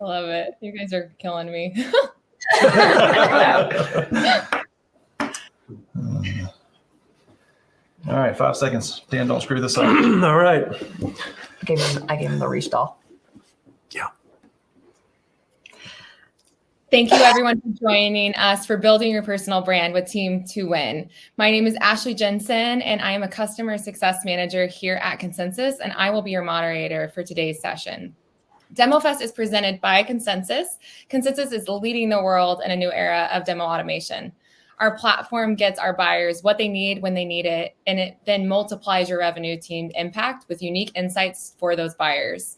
I love it. You guys are killing me. All right, 5 seconds. Dan, don't screw this up. All right. I gave him the restall. Yeah. Thank you, everyone, for joining us for Building Your Personal Brand with Team to Win. My name is Ashley Jensen, and I am a Customer Success Manager here at Consensus, and I will be your moderator for today's session. DemoFest is presented by Consensus. Consensus is leading the world in a new era of demo automation. Our platform gets our buyers what they need when they need it, and it then multiplies your revenue team impact with unique insights for those buyers.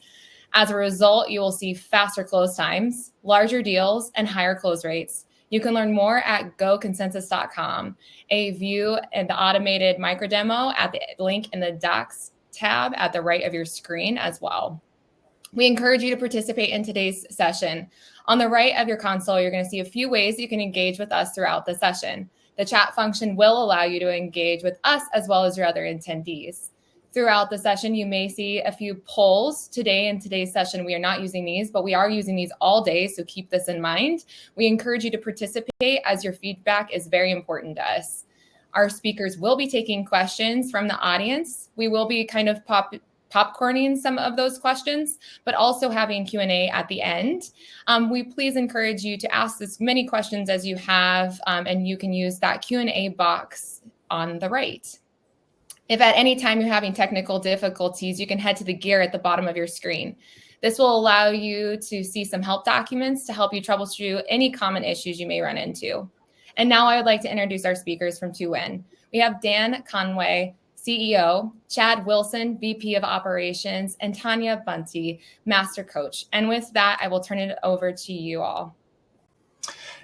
As a result, you will see faster close times, larger deals, and higher close rates. You can learn more at goconsensus.com. A view and the automated micro demo at the link in the Docs tab at the right of your screen as well. We encourage you to participate in today's session. On the right of your console, you're going to see a few ways you can engage with us throughout the session. The chat function will allow you to engage with us as well as your other attendees. Throughout the session, you may see a few polls. Today in today's session, we are not using these, but we are using these all day, so keep this in mind. We encourage you to participate as your feedback is very important to us. Our speakers will be taking questions from the audience. We will be kind of popcorning some of those questions, but also having Q&A at the end. We please encourage you to ask as many questions as you have, and you can use that Q&A box on the right. If at any time you're having technical difficulties, you can head to the gear at the bottom of your screen. This will allow you to see some help documents to help you troubleshoot any common issues you may run into. And now I would like to introduce our speakers from 2Win. We have Dan Conway, CEO, Chad Wilson, VP of Operations, and Tanya Bunty, Master Coach. And with that, I will turn it over to you all.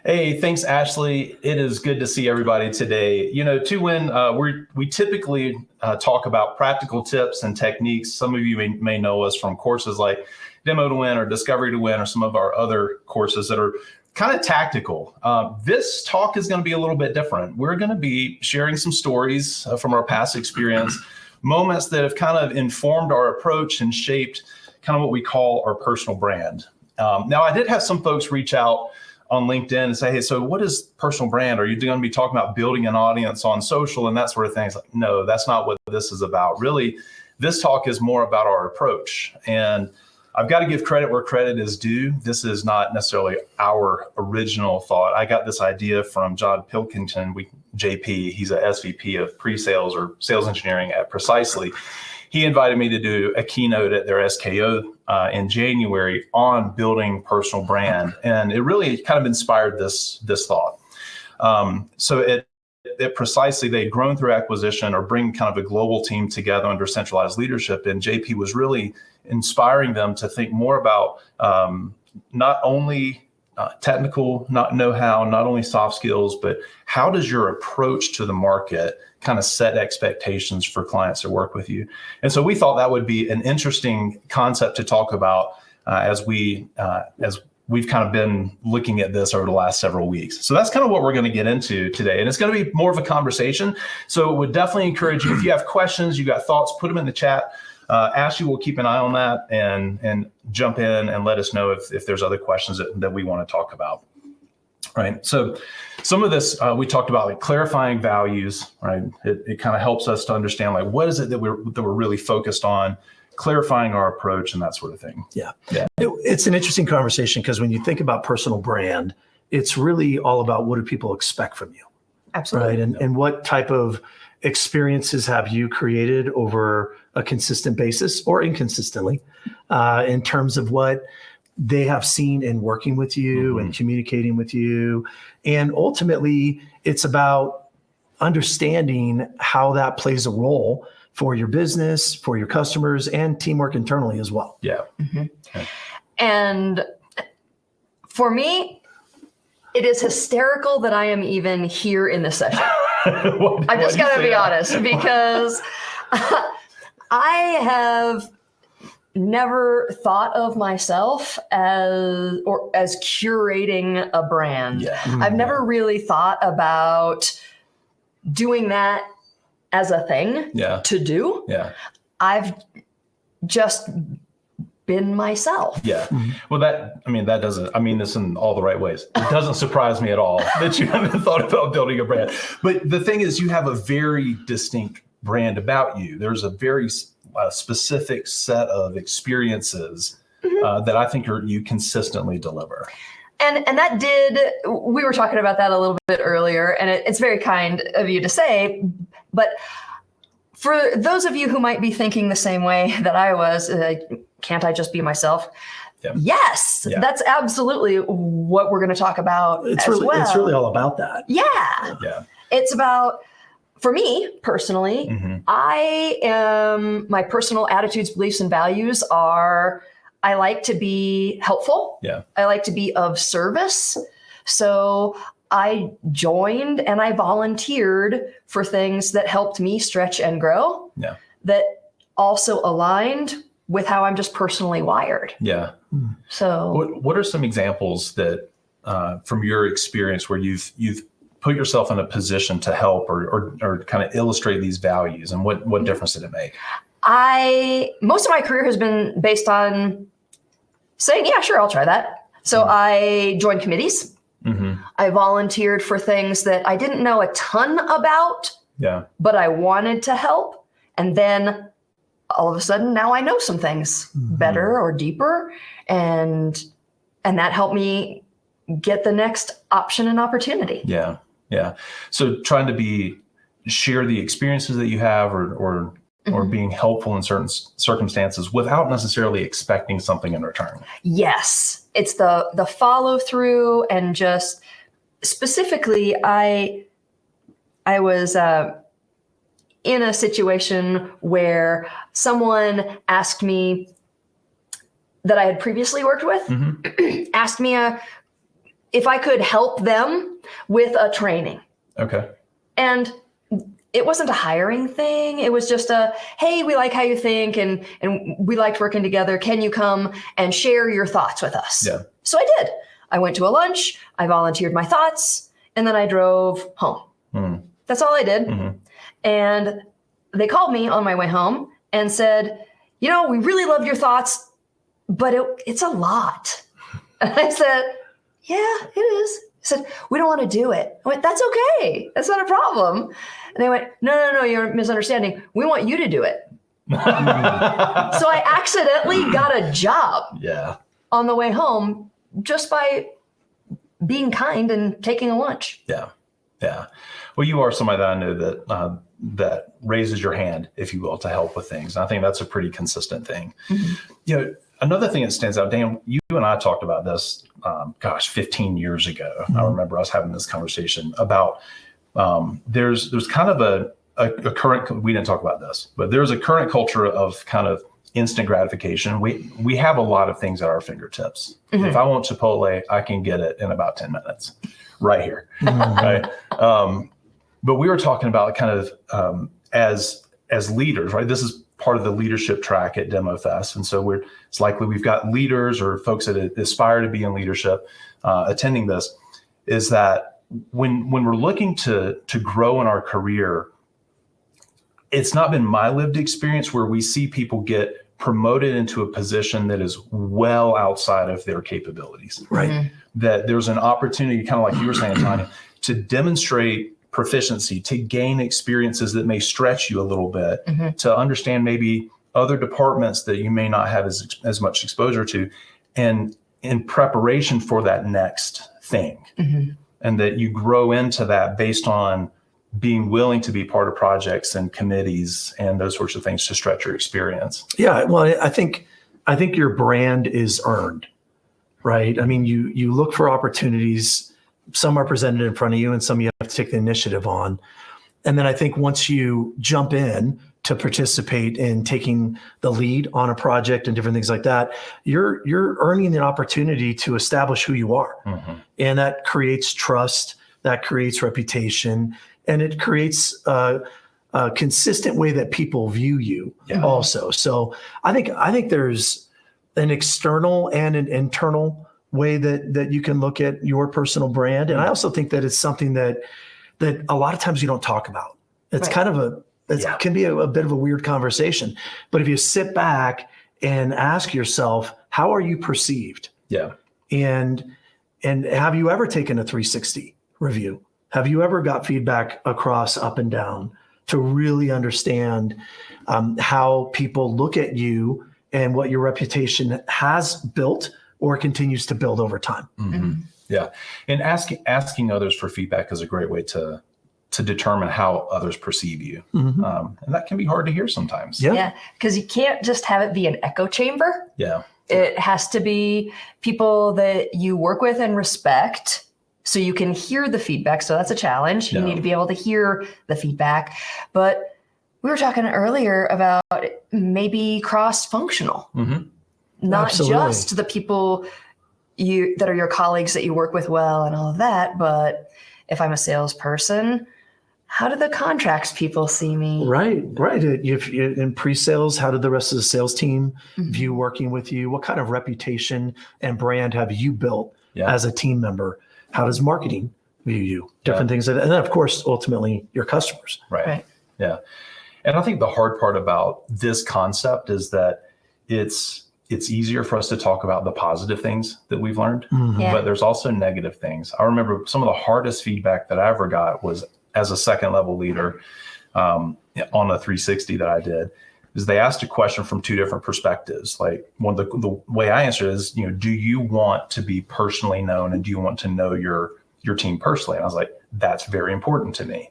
Hey, thanks, Ashley. It is good to see everybody today. You know, 2Win, we typically talk about practical tips and techniques. Some of you may know us from courses like Demo to Win or Discovery to Win or some of our other courses that are kind of tactical. This talk is going to be a little bit different. We're going to be sharing some stories from our past experience, moments that have kind of informed our approach and shaped kind of what we call our personal brand. Now, I did have some folks reach out on LinkedIn and say, hey, so what is personal brand? Are you going to be talking about building an audience on social and that sort of thing? It's like, no, that's not what this is about. Really, this talk is more about our approach. And I've got to give credit where credit is due. This is not necessarily our original thought. I got this idea from John Pilkington, JP. He's a SVP of pre-sales or sales engineering at Precisely. He invited me to do a keynote at their SKO in January on building personal brand. And it really kind of inspired this thought. So at Precisely, they'd grown through acquisition or bring kind of a global team together under centralized leadership. And JP was really inspiring them to think more about not only technical, not know-how, not only soft skills, but how does your approach to the market kind of set expectations for clients that work with you? And so we thought that would be an interesting concept to talk about as we've kind of been looking at this over the last several weeks. So that's kind of what we're going to get into today. And it's going to be more of a conversation. So would definitely encourage you, if you have questions, you got thoughts, put them in the chat. Ashley will keep an eye on that and jump in and let us know if there's other questions that we want to talk about. Right. So some of this we talked about, like clarifying values. Right. It kind of helps us to understand, like, what is it that we're really focused on, clarifying our approach and that sort of thing. Yeah. It's an interesting conversation because when you think about personal brand, it's really all about what do people expect from you. Absolutely. Right. And what type of experiences have you created over a consistent basis or inconsistently in terms of what they have seen in working with you and communicating with you. And ultimately, it's about understanding how that plays a role for your business, for your customers, and teamwork internally as well. Yeah. Okay. And for me, it is hysterical that I am even here in this session. I just got to be honest, because I have never thought of myself as curating a brand. Yeah. I've never really thought about doing that as a thing to do. Yeah. I've just been myself. Yeah. Well, that doesn't, I mean this in all the right ways. It doesn't surprise me at all that you haven't thought about building a brand. But the thing is, you have a very distinct brand about you. There's a very specific set of experiences that I think you consistently deliver. And we were talking about that a little bit earlier, and it's very kind of you to say, but for those of you who might be thinking the same way that I was, can't I just be myself? Yeah. Yes, Yeah. that's absolutely what we're going to talk about It's as well. It's really all about that. Yeah. Yeah. It's about, for me personally, my personal attitudes, beliefs, and values are, I like to be helpful. Yeah. I like to be of service. So I joined and I volunteered for things that helped me stretch and grow. Yeah. That also aligned with how I'm just personally wired. Yeah. So What are some examples that from your experience where you've put yourself in a position to help or kind of illustrate these values, and what difference did it make? Most of my career has been based on saying, yeah, sure, I'll try that. So I joined committees. I volunteered for things that I didn't know a ton about, but I wanted to help. And then all of a sudden, now I know some things better or deeper. And that helped me get the next option and opportunity. Yeah. Yeah. So trying to share the experiences that you have or being helpful in certain circumstances without necessarily expecting something in return. Yes. It's the follow through, and just specifically, I was in a situation where someone asked me that I had previously worked with, asked me if I could help them with a training. Okay. And it wasn't a hiring thing. It was just hey, we like how you think and we liked working together. Can you come and share your thoughts with us? Yeah. So I did. I went to a lunch, I volunteered my thoughts, and then I drove home. That's all I did. And they called me on my way home and said, we really loved your thoughts, but it's a lot. And I said, yeah, it is. I said, we don't want to do it. I went, that's okay. That's not a problem. And they went, no, you're misunderstanding. We want you to do it. So I accidentally got a job on the way home just by being kind and taking a lunch. Yeah. Yeah. Well, you are somebody that I know that raises your hand, if you will, to help with things. And I think that's a pretty consistent thing. Another thing that stands out, Dan, you and I talked about this, 15 years ago. I remember us having this conversation about there's kind of a current, we didn't talk about this, but there's a current culture of kind of instant gratification. We have a lot of things at our fingertips. If I want Chipotle, I can get it in about 10 minutes right here. Right. But we were talking about kind of as leaders, right? This is part of the leadership track at DemoFest. And so it's likely we've got leaders or folks that aspire to be in leadership attending this, is that when we're looking to grow in our career, it's not been my lived experience where we see people get promoted into a position that is well outside of their capabilities. Right. That there's an opportunity, kind of like you were saying, Tanya, to demonstrate proficiency, to gain experiences that may stretch you a little bit, to understand maybe other departments that you may not have as much exposure to, and in preparation for that next thing. And that you grow into that based on being willing to be part of projects and committees and those sorts of things to stretch your experience. Yeah. Well, I think your brand is earned, right? I mean, you look for opportunities. Some are presented in front of you and some you have to take the initiative on. And then I think once you jump in to participate in taking the lead on a project and different things like that, you're earning an opportunity to establish who you are. And that creates trust, that creates reputation, and it creates a consistent way that people view you also. So I think there's an external and an internal way that you can look at your personal brand. And I also think that it's something that a lot of times you don't talk about. It's kind of can be a bit of a weird conversation. But if you sit back and ask yourself, how are you perceived? Yeah. And have you ever taken a 360 review? Have you ever got feedback across up and down to really understand how people look at you and what your reputation has built or continues to build over time? Mm-hmm. Yeah. And asking others for feedback is a great way to determine how others perceive you. Mm-hmm. And that can be hard to hear sometimes. Yeah. Because you can't just have it be an echo chamber. Yeah. It has to be people that you work with and respect so you can hear the feedback. So that's a challenge. You Yeah. need to be able to hear the feedback. But we were talking earlier about maybe cross-functional, Mm-hmm. not Absolutely. just the people that are your colleagues that you work with well and all of that. But if I'm a salesperson, how do the contracts people see me? Right. If in pre-sales, how did the rest of the sales team view working with you? What kind of reputation and brand have you built Yeah. as a team member? How does marketing view you? Different things. And then, of course, ultimately, your customers. Right. Yeah. And I think the hard part about this concept is that it's easier for us to talk about the positive things that we've learned, Yeah. but there's also negative things. I remember some of the hardest feedback that I ever got was as a second level leader on a 360 that I did, is they asked a question from two different perspectives. Like the way I answered is, do you want to be personally known and do you want to know your team personally? And I was like, that's very important to me.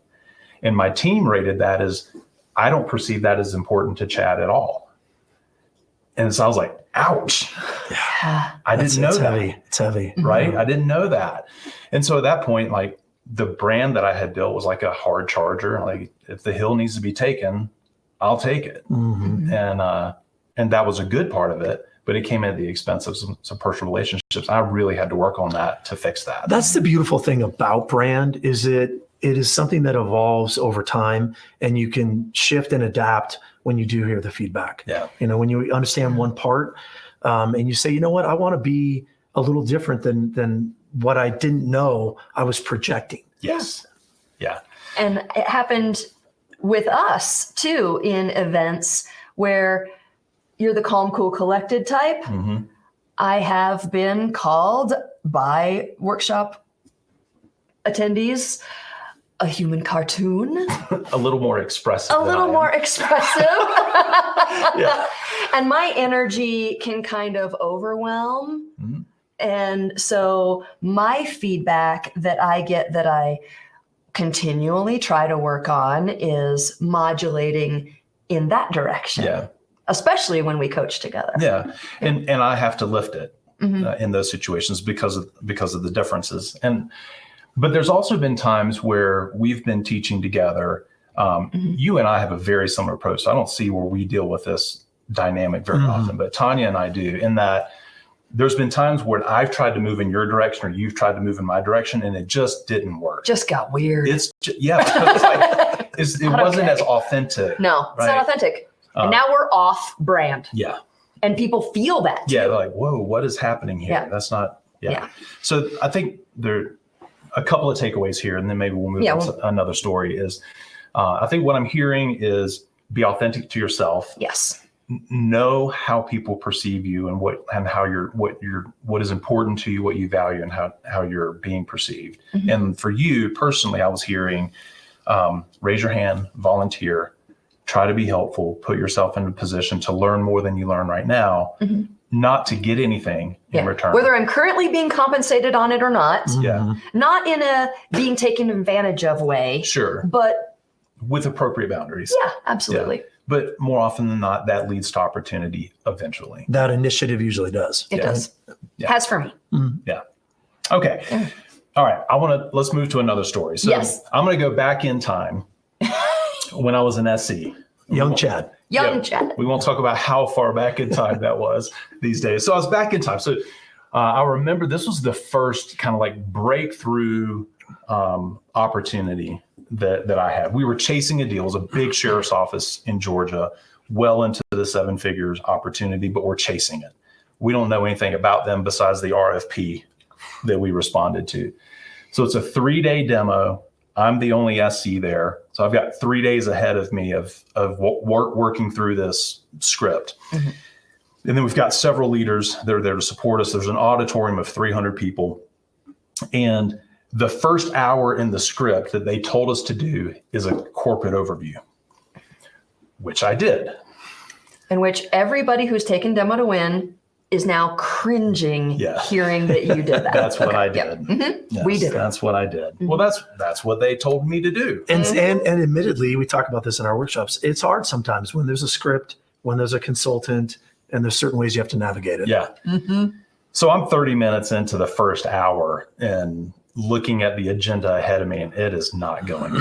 And my team rated that as, I don't perceive that as important to Chad at all. And so I was like, ouch. I didn't know it's that. heavy. It's heavy. Right? I didn't know that. And so at that point, like the brand that I had built was like a hard charger. Like if the hill needs to be taken, I'll take it. Mm-hmm. And that was a good part of it, but it came at the expense of some personal relationships. I really had to work on that to fix that. That's the beautiful thing about brand is it is something that evolves over time and you can shift and adapt when you do hear the feedback. Yeah. When you understand one part and you say, you know what, I want to be a little different than what I didn't know I was projecting. Yes. Yeah. And it happened with us too in events where you're the calm, cool, collected type. Mm-hmm. I have been called by workshop attendees a human cartoon, A little more expressive. a than I little am. more expressive. Yeah. And my energy can kind of overwhelm. Mhm. And so my feedback that I get that I continually try to work on is modulating in that direction. Yeah. Especially when we coach together. Yeah. And I have to lift it Mhm. in those situations because of the differences. But there's also been times where we've been teaching together. You and I have a very similar approach. So I don't see where we deal with this dynamic very often, but Tanya and I do, in that there's been times where I've tried to move in your direction or you've tried to move in my direction and it just didn't work. Just got weird. Because it's like, it Not wasn't okay. as authentic. No, it's Right. not authentic. And now we're off brand. Yeah. And people feel that. Yeah. They're like, whoa, what is happening here? Yeah. That's not, Yeah. So I think there are a couple of takeaways here, and then maybe we'll move on to another story is, I think what I'm hearing is be authentic to yourself. Yes. Know how people perceive you and what is important to you, what you value, and how you're being perceived. Mm-hmm. And for you personally, I was hearing, raise your hand, volunteer, try to be helpful, put yourself in a position to learn more than you learn right now, not to get anything in return. Whether I'm currently being compensated on it or not, Yeah, not in a being taken advantage of way, sure. but With appropriate boundaries. yeah, absolutely. But more often than not, that leads to opportunity eventually. That initiative usually does. It Yeah. does. Yeah. Has for me. Okay. All right. Let's move to another story. So Yes. I'm going to go back in time when I was an SC. Young Chad. Young Yeah. Chad. We won't talk about how far back in time that was these days. So I was back in time. So I remember this was the first kind of like breakthrough opportunity that I had. We were chasing a deal. It was a big sheriff's office in Georgia, well into the seven figures opportunity, but we're chasing it. We don't know anything about them besides the RFP that we responded to. So it's a 3-day demo. I'm the only SC there. So I've got 3 days ahead of me of working through this script. And then we've got several leaders that are there to support us. There's an auditorium of 300 people. And the first hour in the script that they told us to do is a corporate overview, which I did. In which everybody who's taken Demo to Win is now cringing hearing that you did that. That's what I did. Yep. Mm-hmm. Yes, We did. That's what I did. Well, that's what they told me to do. And admittedly, we talk about this in our workshops. It's hard sometimes when there's a script, when there's a consultant, and there's certain ways you have to navigate it. Yeah. Mm-hmm. So I'm 30 minutes into the first hour and looking at the agenda ahead of me, and it is not going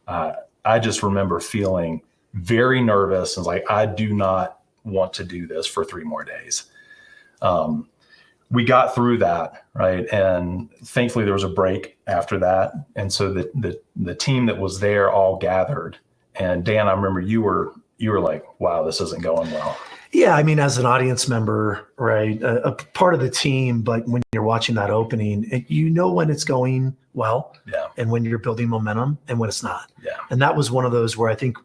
well. I just remember feeling very nervous and like, I do not want to do this for 3 more days. We got through that, right? And thankfully there was a break after that. And so the team that was there all gathered. And Dan, I remember you were like, wow, this isn't going well. Yeah, I mean, as an audience member, right, a part of the team, but when you're watching that opening, you know when it's going well, and when you're building momentum and when it's not. Yeah. And that was one of those where I think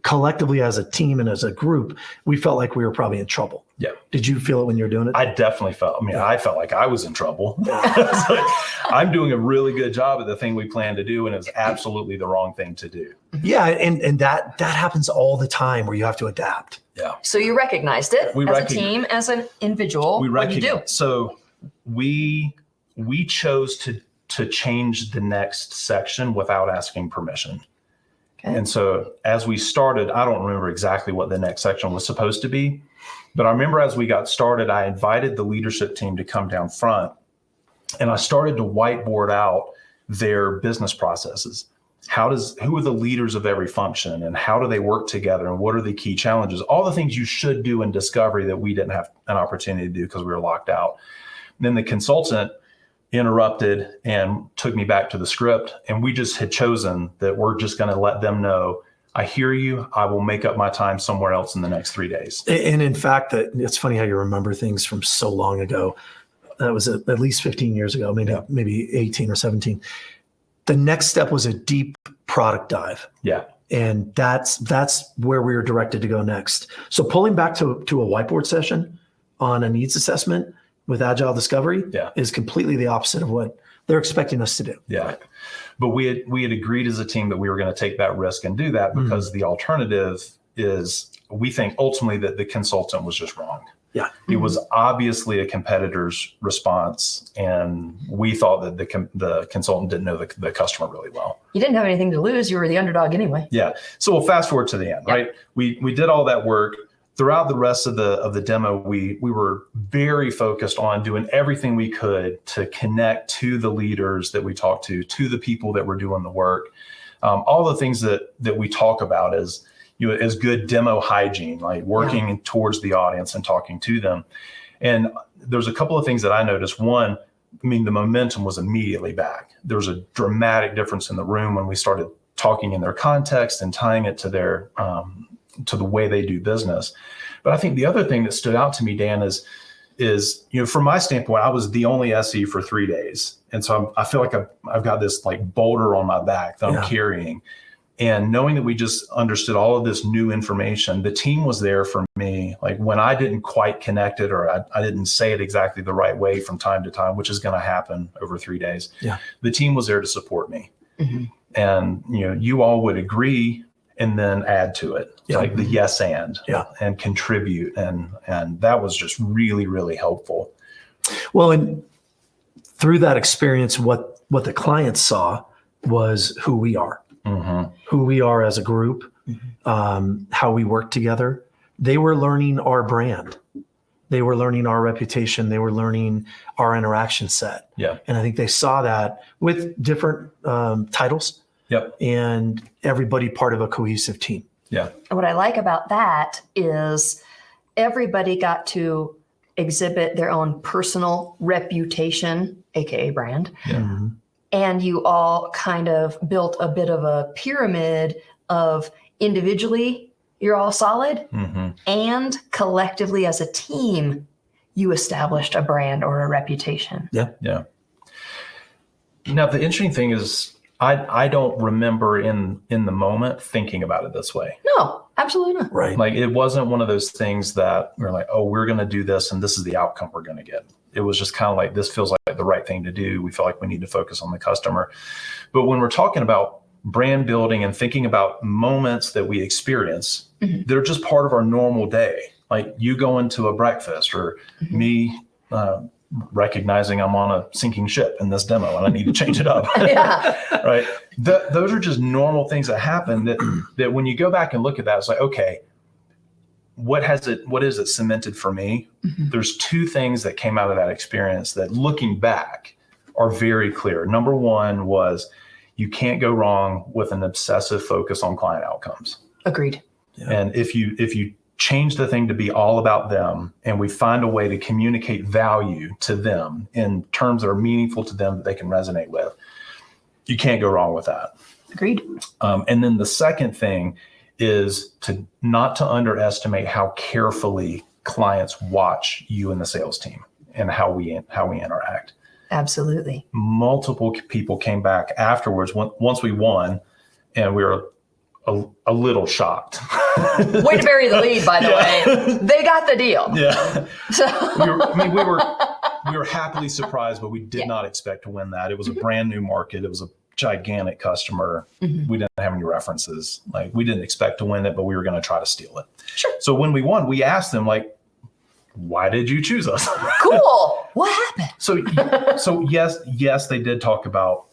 collectively as a team and as a group, we felt like we were probably in trouble. Yeah. Did you feel it when you were doing it? I definitely felt, I felt like I was in trouble. It's like, I'm doing a really good job at the thing we plan to do, and it's absolutely the wrong thing to do. Yeah. And that happens all the time where you have to adapt. Yeah. So you recognized it as a team, as an individual. What do you do? So we chose to change the next section without asking permission. Okay. And so as we started, I don't remember exactly what the next section was supposed to be, but I remember as we got started, I invited the leadership team to come down front, and I started to whiteboard out their business processes. Who are the leaders of every function, and how do they work together, and what are the key challenges? All the things you should do in discovery that we didn't have an opportunity to do because we were locked out. And then the consultant interrupted and took me back to the script, and we just had chosen that we're just going to let them know, I hear you. I will make up my time somewhere else in the next 3 days. And in fact, it's funny how you remember things from so long ago. That was at least 15 years ago, maybe 18 or 17. The next step was a deep product dive. Yeah. And that's where we were directed to go next. So pulling back to a whiteboard session on a needs assessment with Agile Discovery is completely the opposite of what they're expecting us to do. Yeah. But we had agreed as a team that we were going to take that risk and do that because the alternative is, we think ultimately that the consultant was just wrong. Yeah. It was obviously a competitor's response, and we thought that the consultant didn't know the customer really well. You didn't have anything to lose. You were the underdog anyway. Yeah. So we'll fast forward to the end, right? We did all that work. Throughout the rest of the demo, we were very focused on doing everything we could to connect to the leaders that we talked to the people that were doing the work. All the things that we talk about as good demo hygiene, like working towards the audience and talking to them. And there's a couple of things that I noticed. One, the momentum was immediately back. There was a dramatic difference in the room when we started talking in their context and tying it to their to the way they do business. But I think the other thing that stood out to me, Dan, is from my standpoint, I was the only SE for 3 days. And so I feel like I've got this like boulder on my back that I'm carrying. And knowing that we just understood all of this new information, the team was there for me. Like when I didn't quite connect it, or I didn't say it exactly the right way from time to time, which is going to happen over 3 days. Yeah. The team was there to support me. Mm-hmm. And, you all would agree and then add to it, like the yes and contribute. And that was just really, really helpful. Well, and through that experience, what the clients saw was who we are. Mm-hmm. Who we are as a group, how we work together. They were learning our brand. They were learning our reputation. They were learning our interaction set. Yeah. And I think they saw that with different titles. Yep. And everybody part of a cohesive team. Yeah. What I like about that is everybody got to exhibit their own personal reputation, AKA brand. Yeah. Mm-hmm. And you all kind of built a bit of a pyramid of individually, you're all solid, and collectively as a team, you established a brand or a reputation. Yeah. Yeah. Now, the interesting thing is, I don't remember in the moment thinking about it this way. No. Absolutely not. Right. Like it wasn't one of those things that we're like, oh, we're going to do this and this is the outcome we're going to get. It was just kind of like, this feels like the right thing to do. We feel like we need to focus on the customer. But when we're talking about brand building and thinking about moments that we experience, they're just part of our normal day. Like you going to a breakfast or me recognizing I'm on a sinking ship in this demo and I need to change it up. Yeah. Right. Those are just normal things that happen that when you go back and look at that, it's like, okay, what is it cemented for me? There's two things that came out of that experience that looking back are very clear. Number one was you can't go wrong with an obsessive focus on client outcomes. Agreed. Yeah. And if you change the thing to be all about them and we find a way to communicate value to them in terms that are meaningful to them that they can resonate with, you can't go wrong with that. Agreed. And then the second thing is not to underestimate how carefully clients watch you and the sales team and how we interact. Absolutely. Multiple people came back afterwards once we won, and we were a little shocked. Way to bury the lead, by the way. They got the deal. Yeah. So we were happily surprised, but we did not expect to win that. It was a brand new market. It was a gigantic customer. We didn't have any references. Like we didn't expect to win it, but we were going to try to steal it. Sure. So when we won, we asked them like, why did you choose us? Cool. What happened? So yes, they did talk about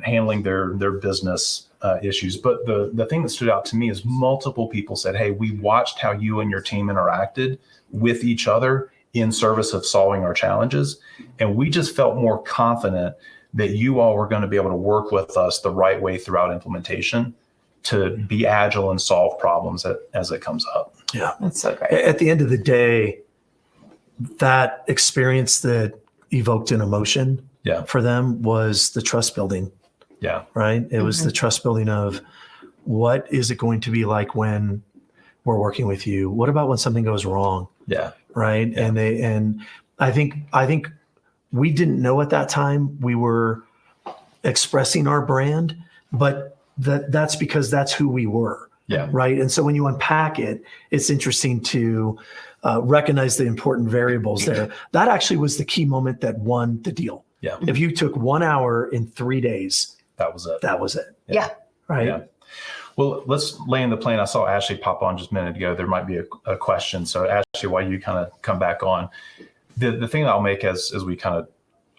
handling their business issues. But the thing that stood out to me is multiple people said, hey, we watched how you and your team interacted with each other in service of solving our challenges. And we just felt more confident that you all were going to be able to work with us the right way throughout implementation to be agile and solve problems as it comes up. Yeah. That's so great. At the end of the day, that experience that evoked an emotion for them was the trust building. Yeah. Right. It was the trust building of what is it going to be like when we're working with you? What about when something goes wrong? Yeah. Right. Yeah. And I think we didn't know at that time we were expressing our brand, but that's because that's who we were. Yeah. Right. And so when you unpack it, it's interesting to recognize the important variables there. That actually was the key moment that won the deal. Yeah. If you took 1 hour in 3 days, that was it. that was it. Yeah. Right. Yeah. Well, let's land the plane. I saw Ashley pop on just a minute ago. There might be a question. So Ashley, while you kind of come back on, the thing that I'll make as we kind of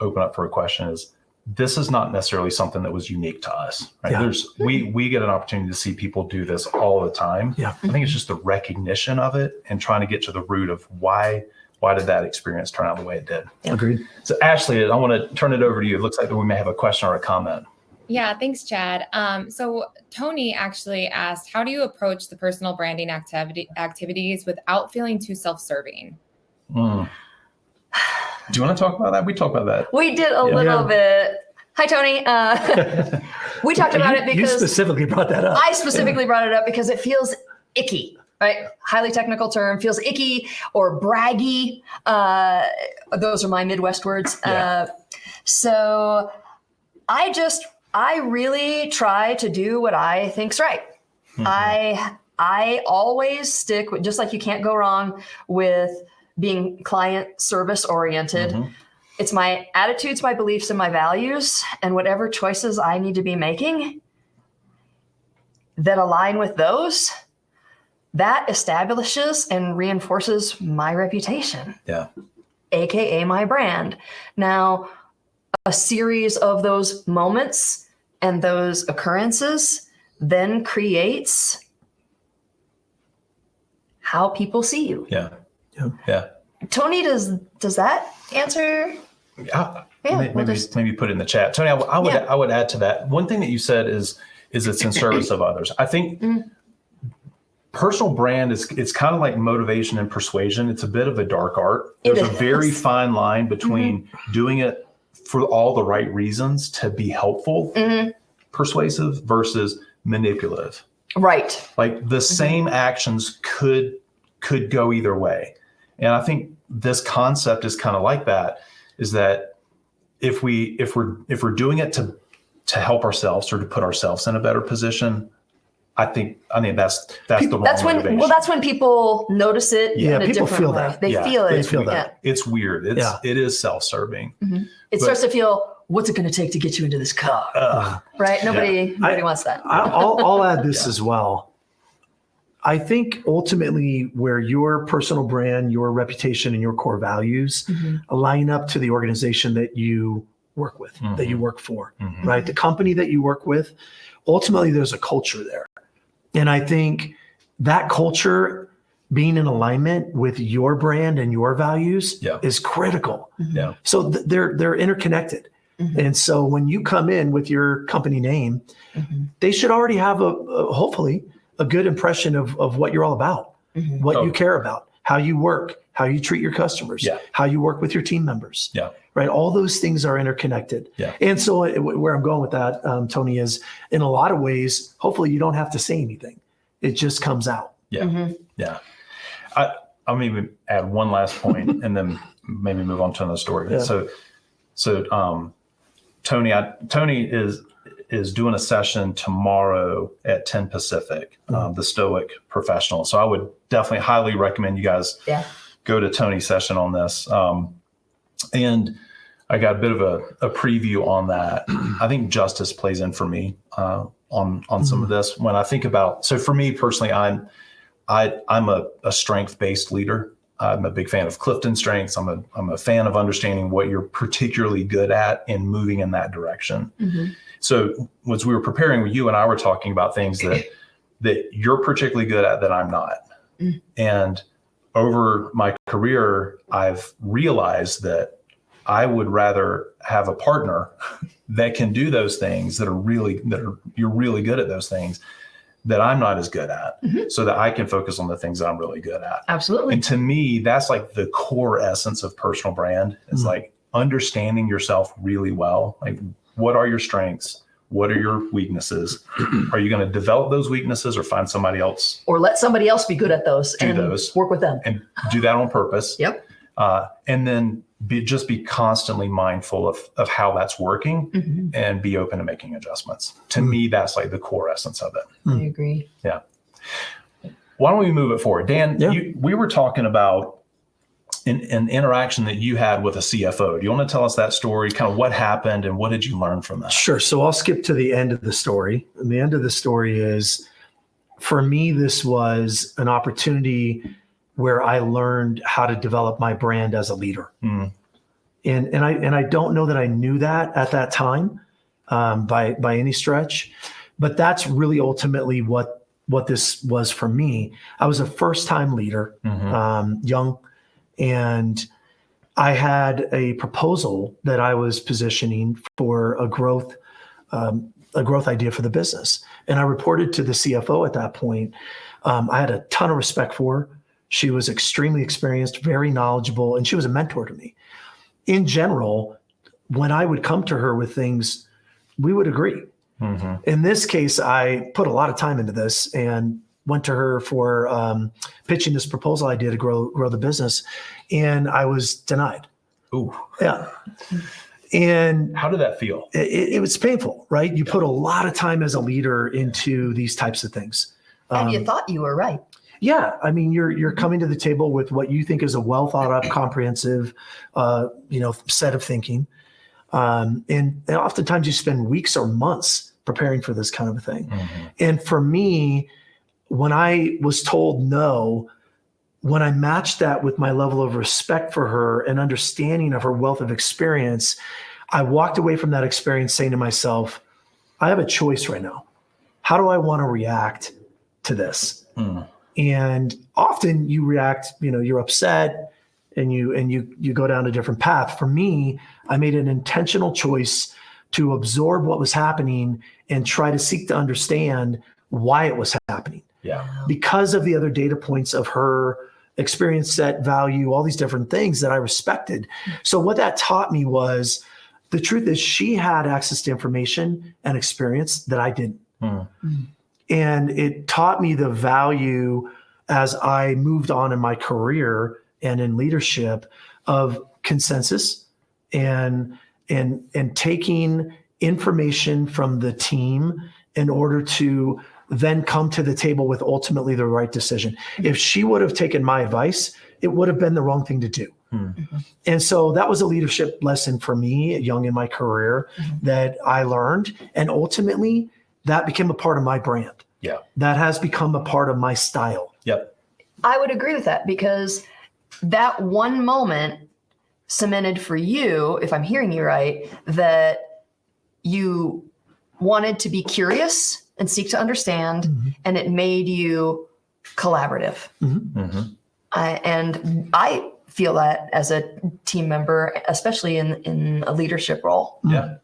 open up for a question is this is not necessarily something that was unique to us. Right? Yeah. We get an opportunity to see people do this all the time. Yeah. I think it's just the recognition of it and trying to get to the root of why did that experience turn out the way it did. Agreed. So Ashley, I want to turn it over to you. It looks like we may have a question or a comment. Yeah, thanks, Chad. So Tony actually asked, how do you approach the personal branding activities without feeling too self-serving? Do you want to talk about that? We talked about that. We did a little bit. Hi, Tony. We talked about it because you specifically brought that up. I specifically brought it up because it feels icky, right? Highly technical term, feels icky or braggy. Those are my Midwest words. Yeah. So I really try to do what I think's right. I always stick with, just like you can't go wrong with being client service oriented. It's my attitudes, my beliefs, and my values, and whatever choices I need to be making that align with those, that establishes and reinforces my reputation. Yeah. AKA my brand. Now, a series of those moments and those occurrences then creates how people see you. Yeah. Yeah. Yeah. Tony, does that answer? Maybe put it in the chat. Tony, I would add to that. One thing that you said is it's in service of others. I think personal brand it's kind of like motivation and persuasion. It's a bit of a dark art. There's a very fine line between doing it for all the right reasons to be helpful, persuasive versus manipulative. Right. Like the same actions could go either way. And I think this concept is kind of like that, is that if we're doing it to help ourselves or to put ourselves in a better position, I think that's the wrong motivation. That's when people notice it in a people different feel way. that. They feel it. They feel that. It's weird. It is self-serving. It starts to feel, what's it going to take to get you into this car? Right? Nobody wants that. I'll add this as well. I think ultimately where your personal brand, your reputation, and your core values line up to the organization that you work with, that you work for, right? The company that you work with, ultimately there's a culture there. And I think that culture being in alignment with your brand and your values is critical. Yeah. So they're interconnected. And so when you come in with your company name, they should already have hopefully a good impression of what you're all about, what you care about, how you work, how you treat your customers, how you work with your team members. Yeah. Right. All those things are interconnected. Yeah. And so where I'm going with that, Tony, is in a lot of ways, hopefully you don't have to say anything. It just comes out. Yeah. Yeah. I'll maybe add one last point and then maybe move on to another story. Yeah. So Tony is doing a session tomorrow at 10 Pacific, the Stoic Professional. So I would definitely highly recommend you guys go to Tony's session on this. And I got a bit of a preview on that. I think justice plays in for me on some of this. When I think about, so for me personally, I'm a strength-based leader. I'm a big fan of Clifton Strengths. I'm a fan of understanding what you're particularly good at and moving in that direction. So as we were preparing, you and I were talking about things that you're particularly good at that I'm not. And over my career, I've realized that I would rather have a partner that can do those things you're really good at those things that I'm not as good at, so that I can focus on the things that I'm really good at. Absolutely. And to me, that's like the core essence of personal brand is like understanding yourself really well. Like, what are your strengths? What are your weaknesses? Are you going to develop those weaknesses or find somebody else? Or let somebody else be good at those and work with them. And do that on purpose. Yep. And then be constantly mindful of how that's working and be open to making adjustments. To me, that's like the core essence of it. I agree. Yeah. Why don't we move it forward? Dan, we were talking about an interaction that you had with a CFO. Do you want to tell us that story, kind of what happened and what did you learn from that? Sure. So I'll skip to the end of the story. And the end of the story is, for me, this was an opportunity where I learned how to develop my brand as a leader. And I don't know that I knew that at that time by any stretch, but that's really ultimately what this was for me. I was a first-time leader, young, and I had a proposal that I was positioning for a growth idea for the business. And I reported to the CFO at that point. I had a ton of respect for her. She was extremely experienced, very knowledgeable, and she was a mentor to me. In general, when I would come to her with things, we would agree. In this case, I put a lot of time into this and went to her for pitching this proposal idea to grow the business, and I was denied. Ooh. Yeah. And how did that feel? It was painful, right? You put a lot of time as a leader into these types of things. And you thought you were right. Yeah, I mean, you're coming to the table with what you think is a well thought out, comprehensive, set of thinking, and oftentimes you spend weeks or months preparing for this kind of a thing. And for me, when I was told no, when I matched that with my level of respect for her and understanding of her wealth of experience, I walked away from that experience saying to myself, I have a choice right now. How do I want to react to this? And often you react, you're upset and you go down a different path. For me, I made an intentional choice to absorb what was happening and try to seek to understand why it was happening. Yeah. Because of the other data points of her experience set, value, all these different things that I respected. So what that taught me was, the truth is she had access to information and experience that I didn't. And it taught me the value as I moved on in my career and in leadership of consensus and taking information from the team in order to then come to the table with ultimately the right decision. If she would have taken my advice, it would have been the wrong thing to do. And so that was a leadership lesson for me, young in my career, that I learned. And ultimately, that became a part of my brand. Yeah. That has become a part of my style. Yep. I would agree with that, because that one moment cemented for you, if I'm hearing you right, that you wanted to be curious and seek to understand, and it made you collaborative. And I feel that as a team member, especially in a leadership role. Yeah.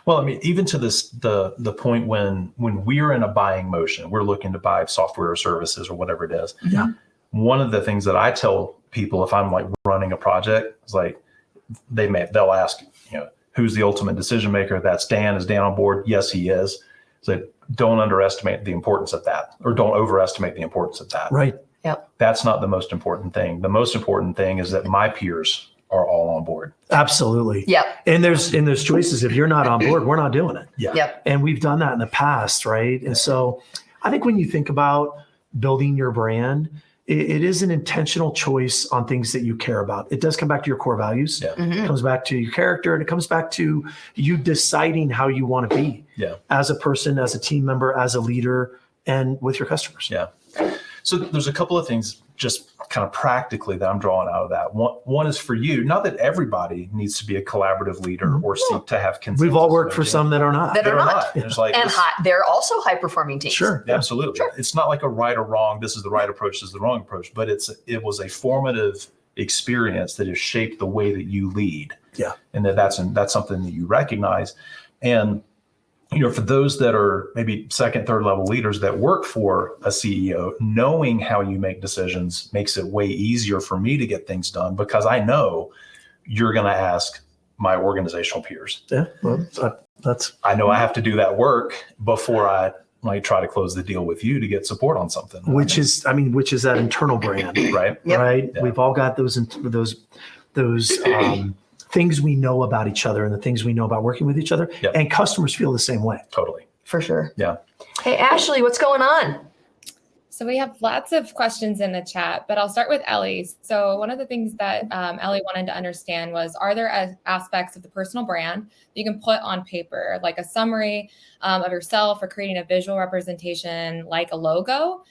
Well, I mean, even to the point when we're in a buying motion, we're looking to buy software or services or whatever it is. Yeah. One of the things that I tell people if I'm like running a project is like, they'll ask, who's the ultimate decision maker? That's Dan. Is Dan on board? Yes, he is. So don't underestimate the importance of that, or don't overestimate the importance of that. Right. Yep. That's not the most important thing. The most important thing is that my peers are all on board. Absolutely. Yep. And there's choices. If you're not on board, we're not doing it. Yeah. Yep. And we've done that in the past, right? And so I think when you think about building your brand, it is an intentional choice on things that you care about. It does come back to your core values. Yeah. It comes back to your character, and it comes back to you deciding how you want to be as a person, as a team member, as a leader, and with your customers. Yeah. So there's a couple of things just kind of practically that I'm drawing out of that. One is for you, not that everybody needs to be a collaborative leader or seek to have consensus. We've all worked for some that are not. That are not. It's like, And they're also high performing teams. Sure. absolutely. Sure. It's not like a right or wrong. This is the right approach. This is the wrong approach. But it was a formative experience that has shaped the way that you lead. Yeah. And that's something that you recognize. And for those that are maybe second, third level leaders that work for a CEO, knowing how you make decisions makes it way easier for me to get things done, because I know you're going to ask my organizational peers. Yeah. Well, that's. I know I have to do that work before I try to close the deal with you to get support on something. Which is that internal brand, right? Yep. Right. Yeah. We've all got those things we know about each other and the things we know about working with each other. Yep. And customers feel the same way. Totally. For sure. Yeah. Hey, Ashley, what's going on? So we have lots of questions in the chat, but I'll start with Ellie. So one of the things that Ellie wanted to understand was, are there aspects of the personal brand that you can put on paper, like a summary of yourself, or creating a visual representation like a logo?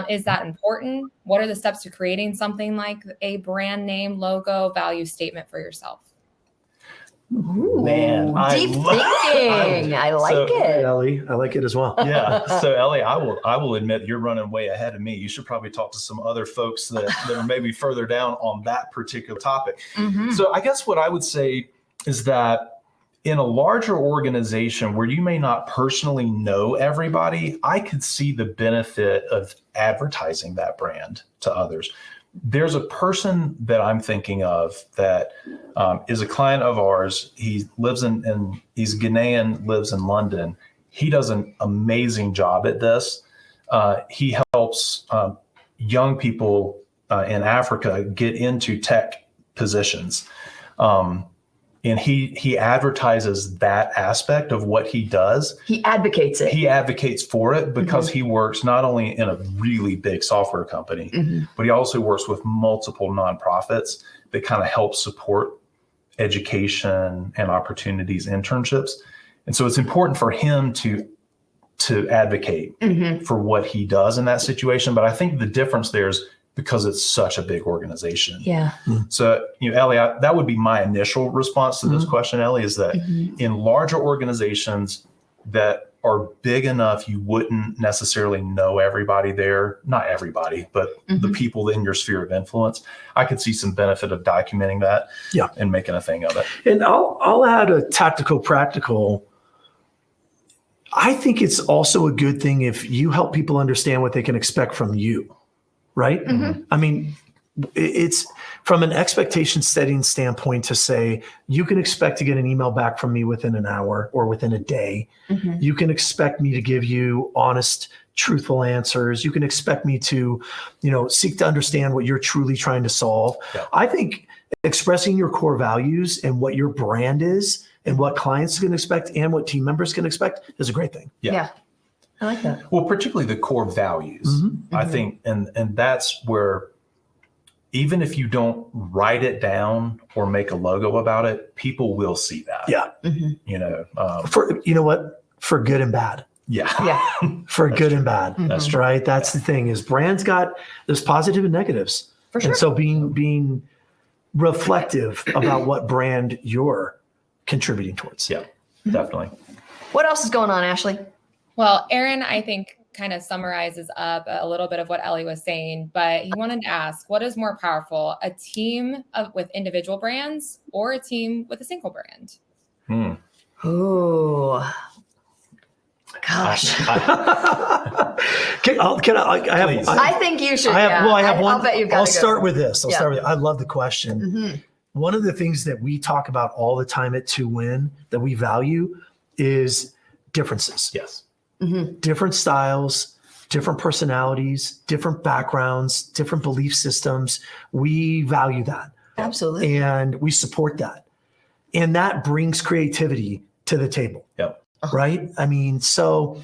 Is that important? What are the steps to creating something like a brand name, logo, value statement for yourself? Ooh, Man, deep thinking. I like it. Ellie, I like it as well. Yeah. So Ellie, I will admit you're running way ahead of me. You should probably talk to some other folks that are maybe further down on that particular topic. So I guess what I would say is that in a larger organization where you may not personally know everybody, I could see the benefit of advertising that brand to others. There's a person that I'm thinking of that is a client of ours. He lives he's Ghanaian, lives in London. He does an amazing job at this. He helps young people in Africa get into tech positions. And he advertises that aspect of what he does. He advocates it. He advocates for it because he works not only in a really big software company, but he also works with multiple nonprofits that kind of help support education and opportunities, internships. And so it's important for him to advocate for what he does in that situation. But I think the difference there is because it's such a big organization. Yeah. So, Ellie, that would be my initial response to this question, Ellie, is that in larger organizations that are big enough, you wouldn't necessarily know everybody there, not everybody, but the people in your sphere of influence. I could see some benefit of documenting that and making a thing of it. And I'll add a tactical, practical. I think it's also a good thing if you help people understand what they can expect from you. Right? I mean, it's from an expectation setting standpoint to say, you can expect to get an email back from me within an hour or within a day. You can expect me to give you honest, truthful answers. You can expect me to, seek to understand what you're truly trying to solve. Yeah. I think expressing your core values and what your brand is and what clients can expect and what team members can expect is a great thing. Yeah. I like that. Well, particularly the core values. I think, and that's where even if you don't write it down or make a logo about it, people will see that. Yeah. You know, For you know what? For good and bad. yeah. Yeah. For good and bad. That's true. Right. That's the thing is brands there's positive and negatives. For sure. And so being reflective about what brand you're contributing towards. Yeah, definitely. What else is going on, Ashley? Well, Aaron, I think kind of summarizes up a little bit of what Ellie was saying, but he wanted to ask, what is more powerful, a team with individual brands or a team with a single brand? Oh, gosh. I think you should. I have one. I'll bet you've got I'll to go. start with this. Yeah. I love the question. One of the things that we talk about all the time at 2Win that we value is differences. Yes. Different styles, different personalities, different backgrounds, different belief systems. We value that. Absolutely. And we support that. And that brings creativity to the table. Yep. Right? I mean, so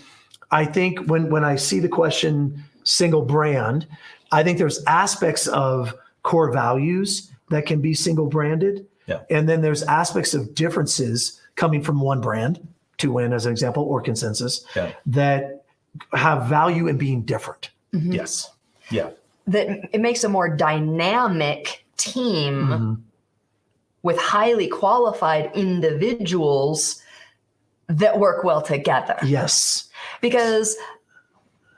I think when I see the question single brand, I think there's aspects of core values that can be single branded. Yeah. And then there's aspects of differences coming from one brand, 2Win as an example, or Consensus, that have value in being different. Yes. Yeah. That it makes a more dynamic team with highly qualified individuals that work well together. Yes. Because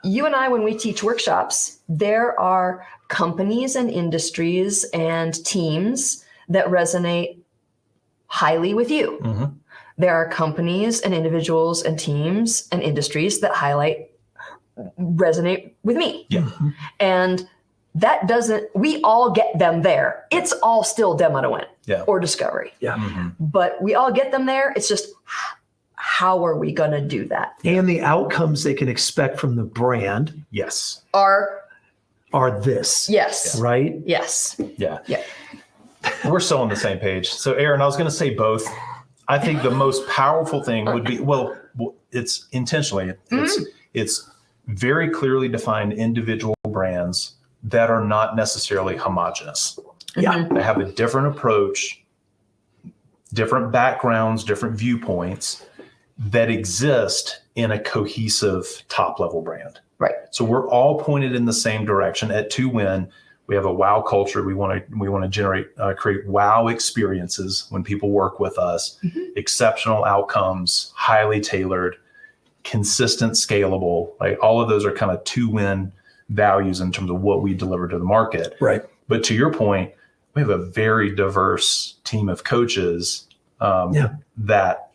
you and I, when we teach workshops, there are companies and industries and teams that resonate highly with you. There are companies and individuals and teams and industries that resonate with me. Yeah. And that we all get them there. It's all still demo to win or discovery. Yeah. But we all get them there. It's just, how are we going to do that? And the outcomes they can expect from the brand Yes. Are this. yes. Right? Yes. Yeah. Yeah. We're still on the same page. So, Aaron, I was going to say both. I think the most powerful thing would be, well, it's intentionally, it's very clearly defined individual brands that are not necessarily homogenous. Yeah. They have a different approach, different backgrounds, different viewpoints that exist in a cohesive top level brand. Right. So we're all pointed in the same direction. At 2Win, we have a wow culture. We want to create wow experiences when people work with us, exceptional outcomes, highly tailored, consistent, scalable. Like all of those are kind of 2Win values in terms of what we deliver to the market. Right. But to your point, we have a very diverse team of coaches that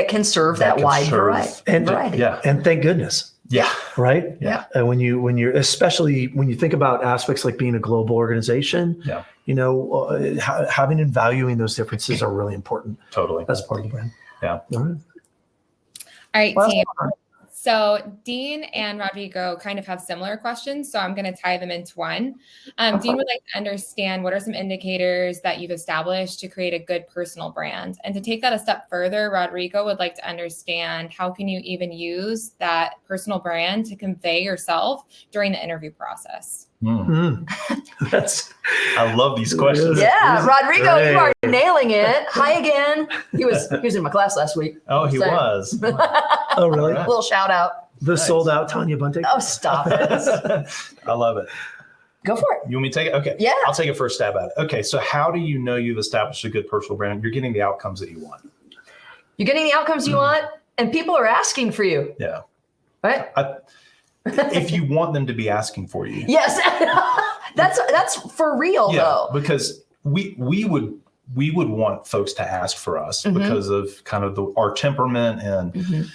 can serve that wide variety. Yeah. And thank goodness. Yeah. Right. Yeah. And when you're, especially when you think about aspects like being a global organization, having and valuing those differences are really important. Totally. As part of the brand. Yeah. All right. All right, team. So Dean and Rodrigo kind of have similar questions, so I'm going to tie them into one. Dean would like to understand what are some indicators that you've established to create a good personal brand. And to take that a step further, Rodrigo would like to understand how can you even use that personal brand to convey yourself during the interview process? I love these questions. Yeah, Rodrigo, you are nailing it. Hi again. He was in my class last week. Oh, he was. Oh, really? Right. Little shout out. The sold out Tanya Bunting. Oh, stop it. I love it. Go for it. You want me to take it? Okay. Yeah. I'll take a first stab at it. Okay. So how do you know you've established a good personal brand? You're getting the outcomes that you want. You're getting the outcomes you want, and people are asking for you. Yeah. Right? If you want them to be asking for you. Yes. That's for real, though. Because we would want folks to ask for us because of kind of our temperament and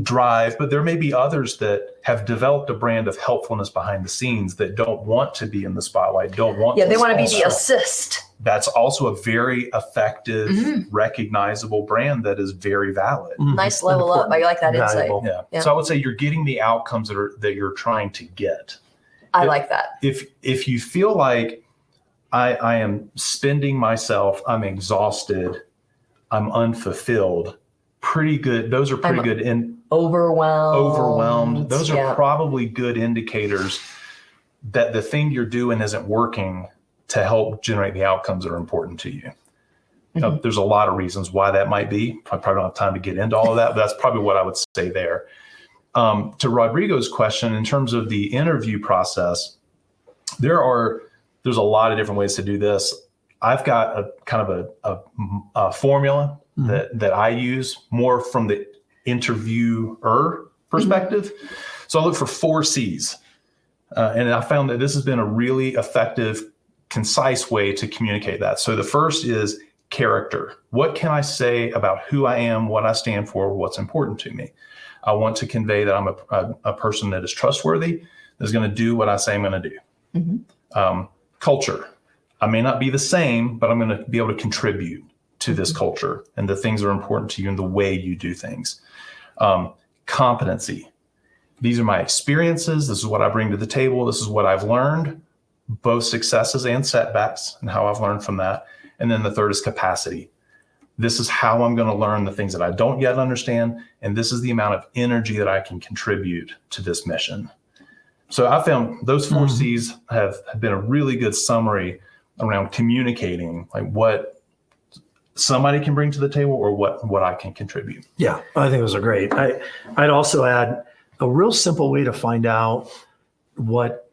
drive, but there may be others that have developed a brand of helpfulness behind the scenes that don't want to be in the spotlight, don't want they want to be the assist. That's also a very effective, recognizable brand that is very valid. Nice level up. I like that insight. Yeah. So I would say you're getting the outcomes that you're trying to get. I like that. If you feel like I am spending myself, I'm exhausted, I'm unfulfilled, pretty good. Those are pretty good. And Overwhelmed. Those are probably good indicators that the thing you're doing isn't working to help generate the outcomes that are important to you. Now, there's a lot of reasons why that might be. I probably don't have time to get into all of that, but that's probably what I would say there. To Rodrigo's question, in terms of the interview process, there's a lot of different ways to do this. I've got a kind of a formula that I use more from the interviewer perspective. So I look for 4 C's. And I found that this has been a really effective, concise way to communicate that. So the first is character. What can I say about who I am, what I stand for, what's important to me? I want to convey that I'm a person that is trustworthy, that's going to do what I say I'm going to do. Culture. I may not be the same, but I'm going to be able to contribute to this culture and the things that are important to you and the way you do things. Competency. These are my experiences. This is what I bring to the table. This is what I've learned, both successes and setbacks, and how I've learned from that. And then the third is capacity. This is how I'm going to learn the things that I don't yet understand. And this is the amount of energy that I can contribute to this mission. So I found those 4 C's have been a really good summary around communicating like what somebody can bring to the table or what I can contribute. Yeah, I think those are great. I'd also add a real simple way to find out what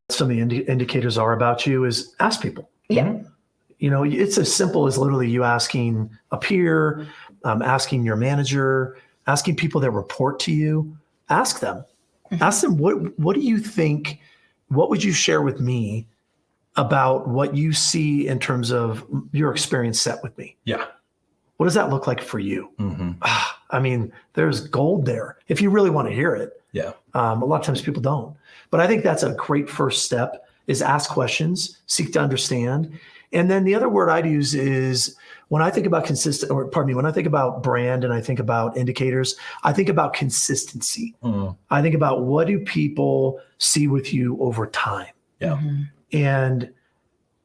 some of the indicators are about you is ask people. Yeah. You know, it's as simple as literally you asking a peer, asking your manager, asking people that report to you. Ask them. Ask them, what do you think, what would you share with me about what you see in terms of your experience set with me? Yeah. What does that look like for you? I mean, there's gold there if you really want to hear it. Yeah. A lot of times people don't. But I think that's a great first step is ask questions, seek to understand. And then the other word I'd use is when I think about when I think about brand and I think about indicators, I think about consistency. I think about what do people see with you over time? Yeah. And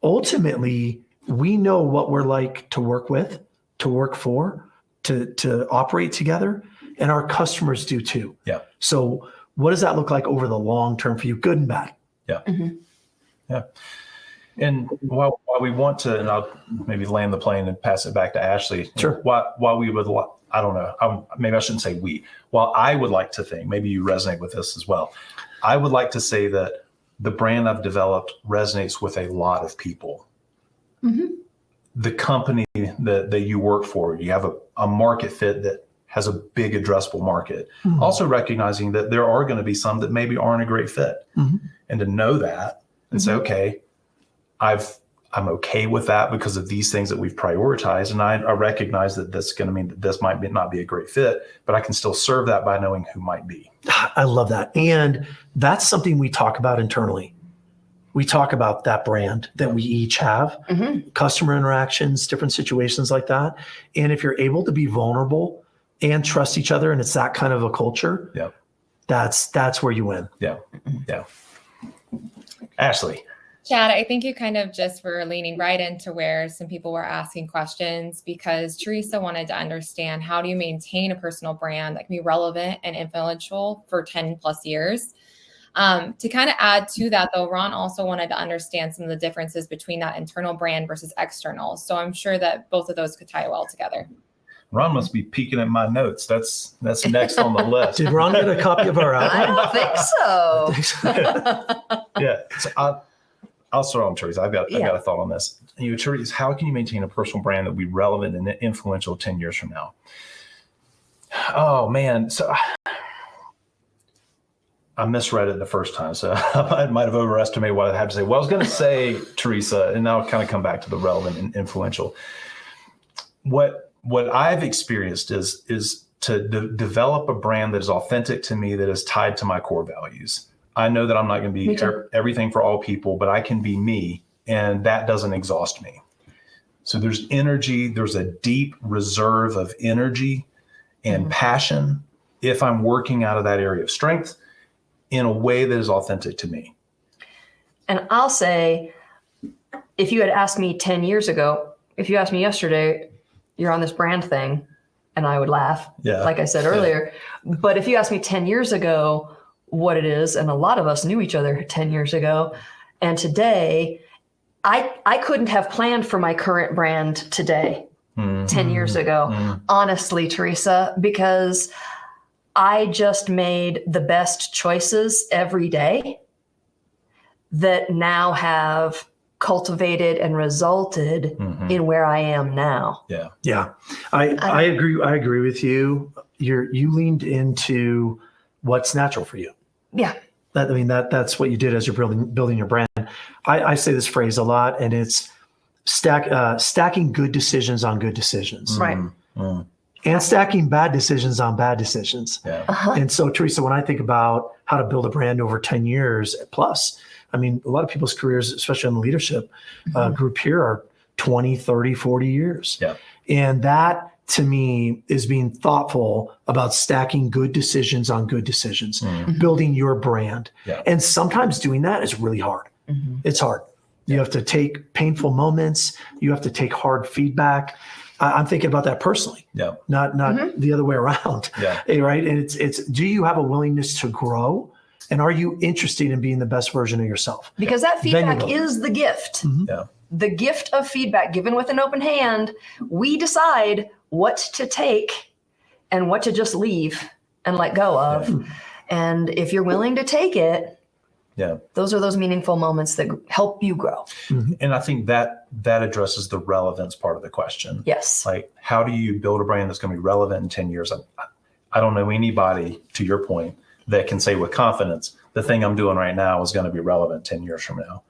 ultimately, we know what we're like to work with, to work for, to operate together, and our customers do too. Yeah. So what does that look like over the long term for you, good and bad? Yeah. Yeah. And while we want to, and I'll maybe land the plane and pass it back to Ashley. Sure. While we would, I don't know, maybe I shouldn't say we. While I would like to think, maybe you resonate with this as well. I would like to say that the brand I've developed resonates with a lot of people. The company that you work for, you have a market fit that has a big addressable market. Also recognizing that there are going to be some that maybe aren't a great fit. And to know that and say, okay, I'm okay with that because of these things that we've prioritized. And I recognize that that's going to mean that this might not be a great fit, but I can still serve that by knowing who might be. I love that. And that's something we talk about internally. We talk about that brand that we each have, customer interactions, different situations like that. And if you're able to be vulnerable and trust each other, and it's that kind of a culture, that's where you win. Yeah. Yeah. Ashley. Chad, I think you kind of just were leaning right into where some people were asking questions because Teresa wanted to understand how do you maintain a personal brand that can be relevant and influential for 10 plus years. To kind of add to that, though, Ron also wanted to understand some of the differences between that internal brand versus external. So I'm sure that both of those could tie well together. Ron must be peeking at my notes. That's next on the list. Did Ron get a copy of our I don't think so. Yeah. So I'll start on Teresa. I've got a thought on this. Teresa, how can you maintain a personal brand that will be relevant and influential 10 years from now? Oh man. So I misread it the first time. So I might have overestimated what I had to say. Well, I was going to say, Teresa, and now I'll kind of come back to the relevant and influential. What I've experienced is to develop a brand that is authentic to me, that is tied to my core values. I know that I'm not going to be everything for all people, but I can be me, and that doesn't exhaust me. So there's energy, there's a deep reserve of energy and passion if I'm working out of that area of strength in a way that is authentic to me. And I'll say, if you had asked me 10 years ago, if you asked me yesterday, you're on this brand thing, and I would laugh, like I said earlier. But if you asked me 10 years ago what it is, and a lot of us knew each other 10 years ago, and today, I couldn't have planned for my current brand today, 10 years ago, honestly, Teresa, because I just made the best choices every day that now have cultivated and resulted in where I am now. Yeah. I agree with you. You leaned into what's natural for you. Yeah. That's what you did as you're building your brand. I say this phrase a lot, and it's stacking good decisions on good decisions. Right. And stacking bad decisions on bad decisions. Yeah. And so, Teresa, when I think about how to build a brand over 10 years plus, I mean, a lot of people's careers, especially in the leadership group here, are 20, 30, 40 years. Yeah. And that, to me, is being thoughtful about stacking good decisions on good decisions, building your brand. Yeah. And sometimes doing that is really hard. It's hard. You have to take painful moments. You have to take hard feedback. I'm thinking about that personally, not the other way around. Yeah. Right. And it's, do you have a willingness to grow? And are you interested in being the best version of yourself? Because that feedback is the gift. Yeah. The gift of feedback given with an open hand. We decide what to take and what to just leave and let go of. And if you're willing to take it, those are those meaningful moments that help you grow. And I think that addresses the relevance part of the question. Yes. Like, how do you build a brand that's going to be relevant in 10 years? I don't know anybody, to your point, that can say with confidence, the thing I'm doing right now is going to be relevant 10 years from now.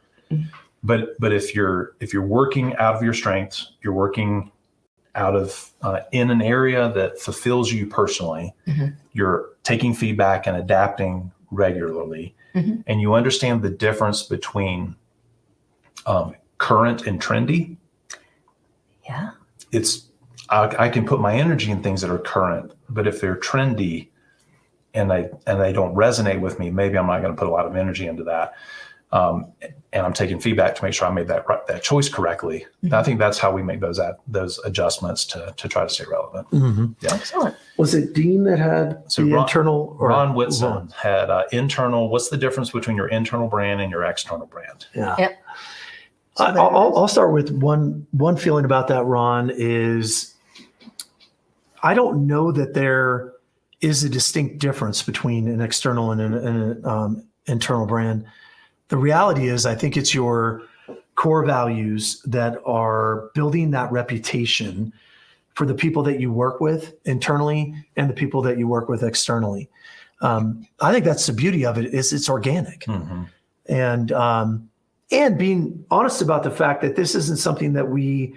But if you're working out of your strengths, you're working out of in an area that fulfills you personally, you're taking feedback and adapting regularly, and you understand the difference between current and trendy. Yeah. I can put my energy in things that are current, but if they're trendy and they don't resonate with me, maybe I'm not going to put a lot of energy into that. And I'm taking feedback to make sure I made that choice correctly. I think that's how we make those adjustments to try to stay relevant. Yeah. Excellent. Was it Dean that had internal? Or Ron Whitson had internal. What's the difference between your internal brand and your external brand? Yeah. Yep. So I'll start with one feeling about that, Ron, is I don't know that there is a distinct difference between an external and an internal brand. The reality is, I think it's your core values that are building that reputation for the people that you work with internally and the people that you work with externally. I think that's the beauty of it, is it's organic. And being honest about the fact that this isn't something that we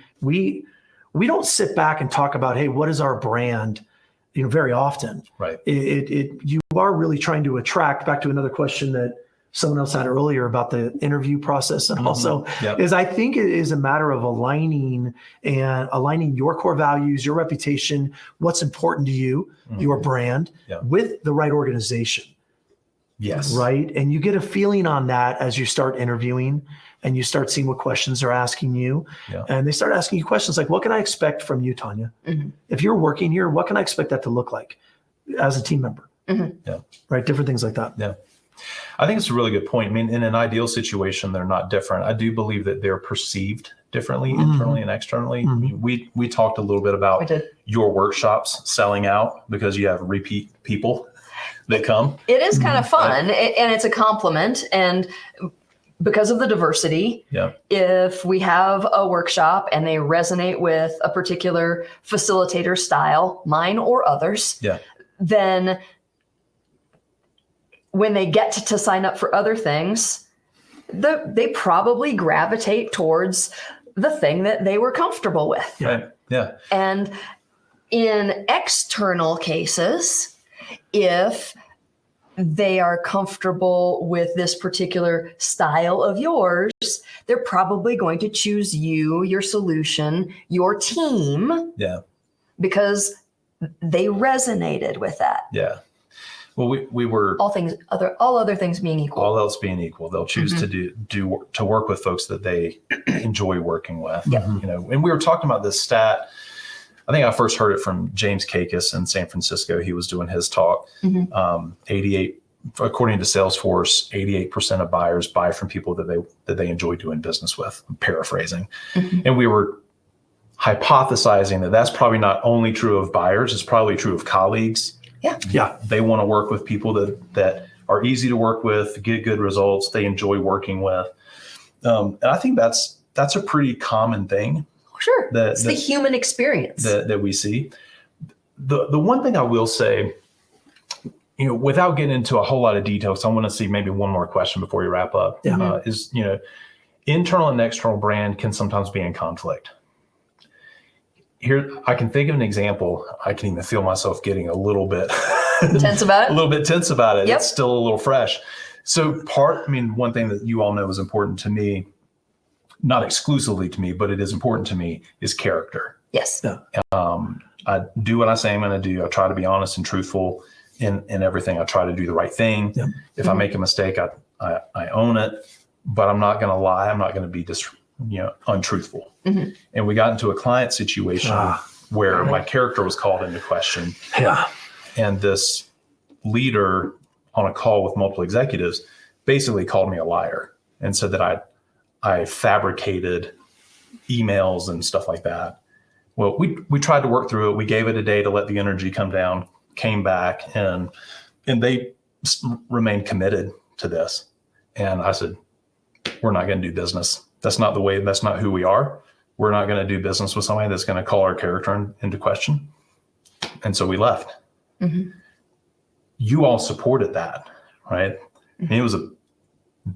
don't sit back and talk about, hey, what is our brand? Very often. Right. You are really trying to attract, back to another question that someone else had earlier about the interview process, and also is, I think it is a matter of aligning your core values, your reputation, what's important to you, your brand, with the right organization. Yes. Right. And you get a feeling on that as you start interviewing and you start seeing what questions they're asking you. And they start asking you questions like, what can I expect from you, Tanya? If you're working here, what can I expect that to look like as a team member? Right. Different things like that. Yeah. I think it's a really good point. I mean, in an ideal situation, they're not different. I do believe that they're perceived differently internally and externally. We talked a little bit about your workshops selling out because you have repeat people that come. It is kind of fun, and it's a compliment. And because of the diversity, if we have a workshop and they resonate with a particular facilitator style, mine or others, then when they get to sign up for other things, they probably gravitate towards the thing that they were comfortable with. And in external cases, if they are comfortable with this particular style of yours, they're probably going to choose you, your solution, your team, because they resonated with that. Well, we were all other things being equal. All else being equal, they'll choose to work with folks that they enjoy working with. And we were talking about this stat I think I first heard it from James Kakis in San Francisco. He was doing his talk. 88, according to Salesforce, 88% of buyers buy from people that they enjoy doing business with. I'm paraphrasing. And we were hypothesizing that that's probably not only true of buyers, it's probably true of colleagues. Yeah. They want to work with people that are easy to work with, get good results, they enjoy working with. And I think that's a pretty common thing. Sure. It's the human experience that we see. The one thing I will say, without getting into a whole lot of details, I want to see maybe one more question before we wrap up. Is internal and external brand can sometimes be in conflict. Here, I can think of an example. I can even feel myself getting a little bit tense about it. A little bit tense about it. Yep. It's still a little fresh. So one thing that you all know is important to me, not exclusively to me, but it is important to me, is character. Yes. I do what I say I'm going to do. I try to be honest and truthful in everything. I try to do the right thing. Yep. If I make a mistake, I own it, but I'm not going to lie. I'm not going to be untruthful. And we got into a client situation where my character was called into question. Yeah. And this leader on a call with multiple executives basically called me a liar and said that I fabricated emails and stuff like that. Well, we tried to work through it. We gave it a day to let the energy come down, came back, and they remained committed to this. And I said, we're not going to do business. That's not who we are. We're not going to do business with somebody that's going to call our character into question. And so we left. You all supported that, right? And it was a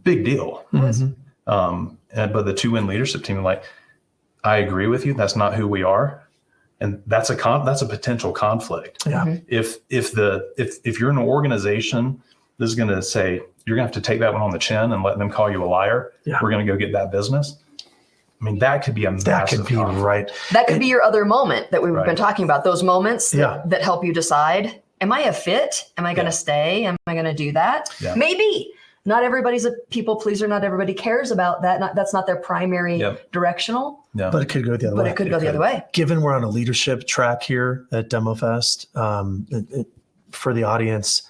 big deal. But the 2Win leadership team, I agree with you. That's not who we are. And that's a potential conflict. Yeah. If you're an organization that's going to say, you're going to have to take that one on the chin and let them call you a liar. Yeah. We're going to go get that business. I mean, that could be a massive conflict. Right. That could be your other moment that we've Right. been talking about. Those moments that help you decide, am I a fit? Am I going to stay? Am I going to do that? Yeah. Maybe. Not everybody's a people pleaser. Not everybody cares about that. That's not their primary directional. Yeah. But it could go the other way. But it could go the other way. Given we're on a leadership track here at DemoFest, for the audience,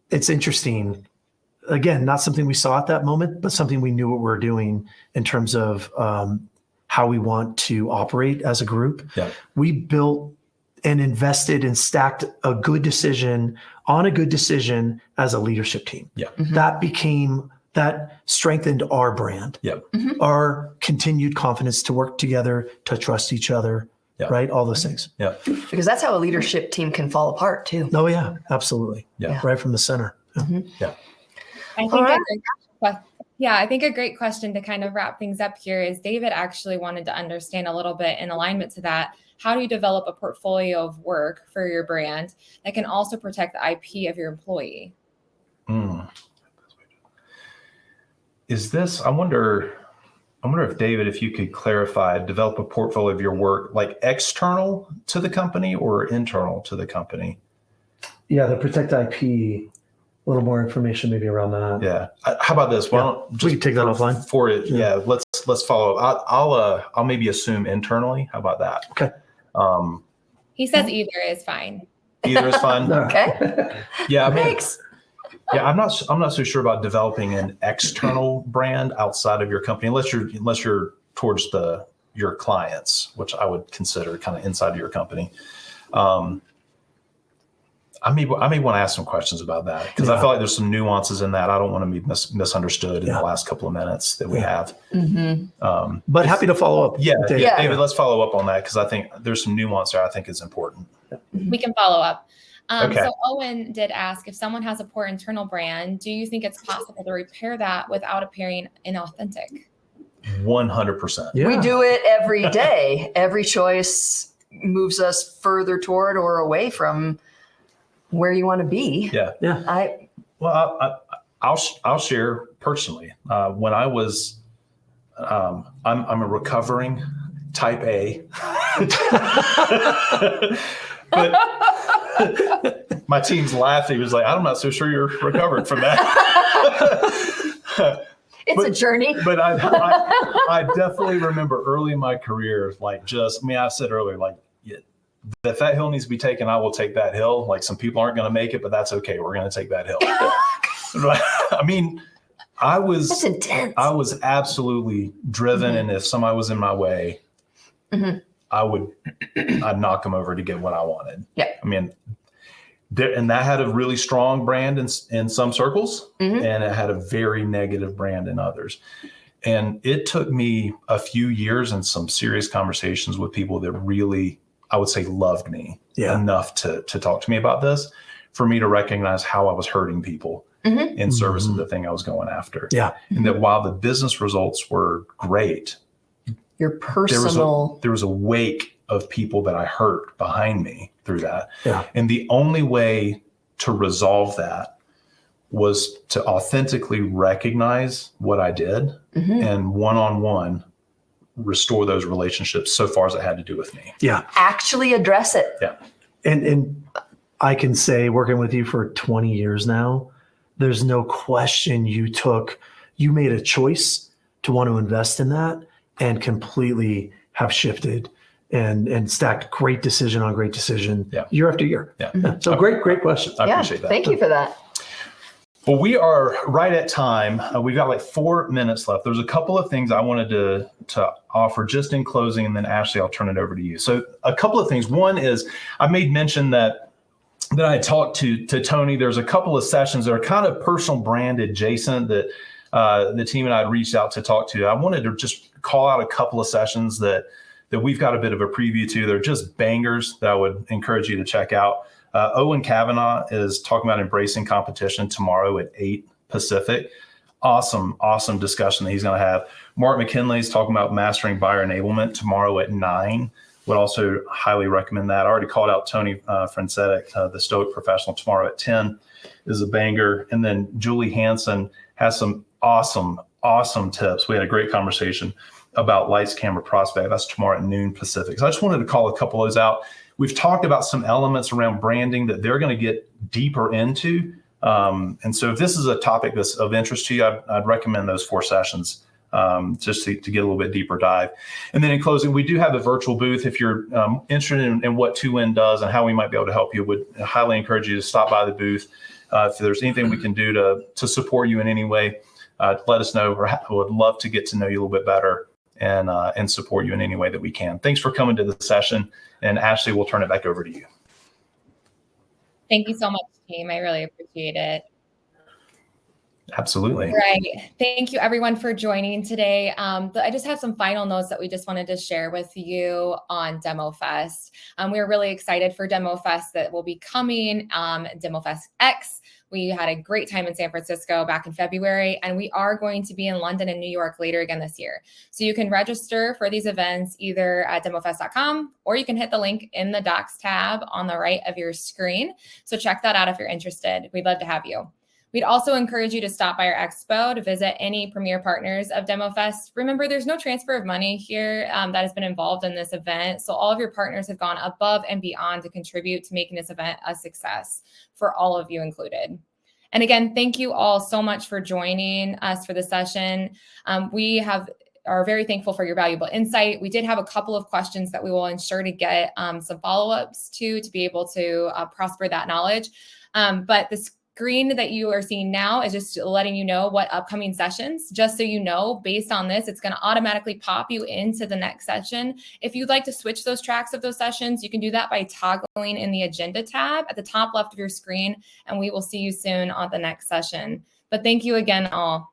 it's interesting. Again, not something we saw at that moment, but something we knew what we were doing in terms of how we want to operate as a group. Yeah. We built and invested and stacked a good decision on a good decision as a leadership team. Yeah. That strengthened our brand, Yep. our continued confidence to work together, to trust each other, Yeah. right? All those things. Yeah. Because that's how a leadership team can fall apart too. Oh yeah, absolutely. Yeah. Right from the center. Yeah. Yeah. I think a great question to kind of wrap things up here is David actually wanted to understand a little bit in alignment to that. How do you develop a portfolio of work for your brand that can also protect the IP of your employee? I wonder if David, if you could clarify, develop a portfolio of your work, like external to the company or internal to the company? Yeah, the protect IP, a little more information maybe around that. Yeah. How about this? Why don't we can take that offline for it? Yeah. Let's follow up. I'll maybe assume internally. How about that? Okay. He says either is fine. Either is fine. Okay. Yeah. Thanks. Yeah. I'm not so sure about developing an external brand outside of your company, unless you're towards your clients, which I would consider kind of inside of your company. I may want to ask some questions about that because I feel like there's some nuances in that. I don't want to be misunderstood in the last couple of minutes that we have. But happy to follow up. Yeah, David. David, let's follow up on that because I think there's some nuance there I think is important. We can follow up. Okay. So Owen did ask, if someone has a poor internal brand, do you think it's possible to repair that without appearing inauthentic? 100%. Yeah. We do it every day. Every choice moves us further toward or away from where you want to be. Yeah. Yeah. I'll share personally. When I was, I'm a recovering type A, but my team's laughing. He was like, I'm not so sure you're recovered from that. It's a journey. But I definitely remember early in my career, I said earlier, if that hill needs to be taken, I will take that hill. Like, some people aren't going to make it, but that's okay. We're going to take that hill. I mean, That's intense. I was absolutely driven. And if somebody was in my way, I'd knock them over to get what I wanted. Yeah. I mean, and that had a really strong brand in some circles, and it had a very negative brand in others. And it took me a few years and some serious conversations with people that really, I would say, loved me enough to talk to me about this, for me to recognize how I was hurting people in service of the thing I was going after. Yeah. And that while the business results were great, Your personal. there was a wake of people that I hurt behind me through that. Yeah. And the only way to resolve that was to authentically recognize what I did and one-on-one restore those relationships so far as it had to do with me. Yeah. Actually address it. Yeah. And I can say, working with you for 20 years now, there's no question you made a choice to want to invest in that, and completely have shifted and stacked great decision on great decision year after year. Yeah. So great question. I appreciate that. Thank you for that. Well, we are right at time. We've got like 4 minutes left. There's a couple of things I wanted to offer just in closing, and then Ashley, I'll turn it over to you. So a couple of things. One is, I made mention that I talked to Tony. There's a couple of sessions that are kind of personal brand adjacent that the team and I had reached out to talk to. I wanted to just call out a couple of sessions that we've got a bit of a preview to. They're just bangers that I would encourage you to check out. Owen Kavanaugh is talking about embracing competition tomorrow at 8 Pacific. Awesome discussion that he's going to have. Mark McKinley is talking about mastering buyer enablement tomorrow at 9. Would also highly recommend that. I already called out Tony Francetic, the Stoic Professional, tomorrow at 10 is a banger. And then Julie Hansen has some awesome tips. We had a great conversation about Lights Camera Prospect. That's tomorrow at noon Pacific. So I just wanted to call a couple of those out. We've talked about some elements around branding that they're going to get deeper into. And so if this is a topic that's of interest to you, I'd recommend those 4 sessions just to get a little bit deeper dive. And then in closing, we do have a virtual booth. If you're interested in what 2Win does and how we might be able to help you, would highly encourage you to stop by the booth. If there's anything we can do to support you in any way, let us know. I would love to get to know you a little bit better and support you in any way that we can. Thanks for coming to the session. And Ashley, we'll turn it back over to you. Thank you so much, team. I really appreciate it. Absolutely. Right. Thank you, everyone, for joining today. I just have some final notes that we just wanted to share with you on DemoFest. We're really excited for DemoFest that will be coming, DemoFest X. We had a great time in San Francisco back in February, and we are going to be in London and New York later again this year. So you can register for these events either at demofest.com, or you can hit the link in the Docs tab on the right of your screen. So check that out if you're interested. We'd love to have you. We'd also encourage you to stop by our expo to visit any premier partners of DemoFest. Remember, there's no transfer of money here that has been involved in this event. So all of your partners have gone above and beyond to contribute to making this event a success for all of you included. And again, thank you all so much for joining us for the session. We are very thankful for your valuable insight. We did have a couple of questions that we will ensure to get some follow-ups to be able to prosper that knowledge. But the screen that you are seeing now is just letting you know what upcoming sessions, just so you know, based on this, it's going to automatically pop you into the next session. If you'd like to switch those tracks of those sessions, you can do that by toggling in the agenda tab at the top left of your screen, and we will see you soon on the next session. But thank you again, all.